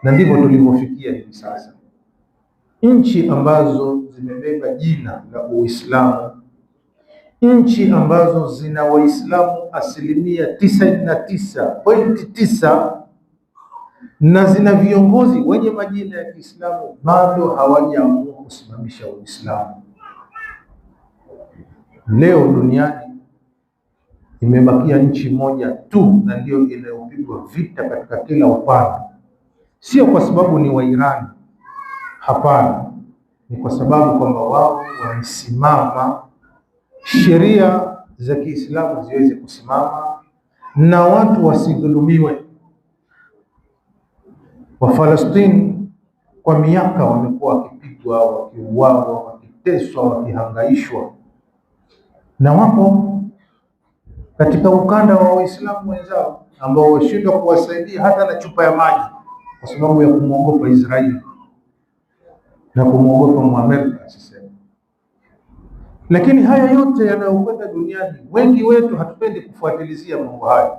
na ndivyo tulivyofikia hivi sasa. Nchi ambazo zimebeba jina la Uislamu, nchi ambazo zina Waislamu 99.9 na zina viongozi wenye majina ya Kiislamu, bado hawajaamua kusimamisha Uislamu. Leo duniani imebakia nchi moja tu, na ndio inayopigwa vita katika kila upande. Sio kwa sababu ni Wairani, hapana, ni kwa sababu kwamba wao wamesimama, sheria za Kiislamu ziweze kusimama na watu wasidhulumiwe. Wafalastini kwa miaka wamekuwa wakipigwa, wakiuawa, wakiteswa, wakihangaishwa, na wapo katika ukanda wa Waislamu wenzao ambao washindwa kuwasaidia hata na chupa ya maji kwa sababu ya kumwogopa Israeli na kumwogopa Muamerika sasa. Lakini haya yote yanayokwenda duniani, wengi wetu hatupendi kufuatilizia mambo haya.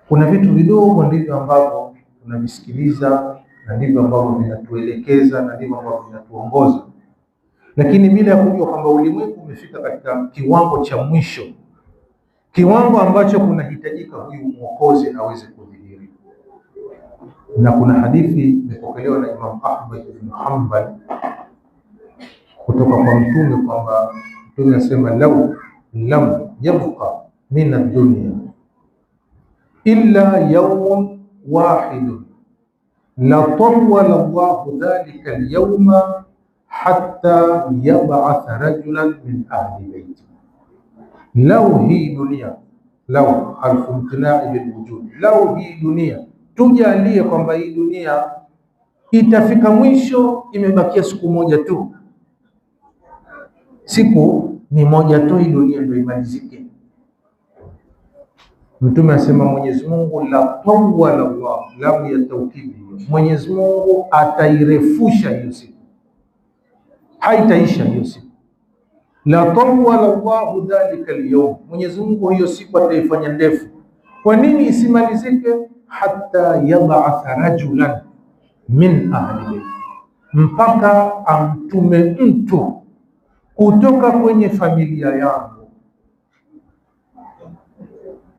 Kuna vitu vidogo ndivyo ambavyo tunavisikiliza na ndivyo ambavyo vinatuelekeza na ndivyo ambavyo vinatuongoza, lakini bila ya kujua kwamba ulimwengu umefika katika kiwango cha mwisho, kiwango ambacho kunahitajika huyu mwokozi aweze kudhihiri. Na kuna hadithi imepokelewa na Imam Ahmad ibn Hanbal kutoka kwa Mtume kwamba Mtume anasema, lau lam yabqa min ad-dunya illa yawmun wahidun la tawwala Allahu dhalika al-yawma hatta yab'atha rajulan min ahli baiti. Lau hii dunia, lau al-imtinai bil wujud, lau hii dunia tujalie kwamba hii dunia itafika mwisho, imebakia siku moja tu, siku ni moja tu, hii dunia ndio imalizike. Mtume asema Mwenyezi Mungu la tawwala Allah, lam ya tawkidi, Mwenyezi Mungu atairefusha hiyo siku, haitaisha hiyo siku. La tawwala Allah dhalika al-yawm, Mwenyezi Mungu hiyo siku ataifanya ndefu. Kwa nini isimalizike? Hatta yab'atha rajulan min ahli, mpaka amtume mtu kutoka kwenye familia yangu,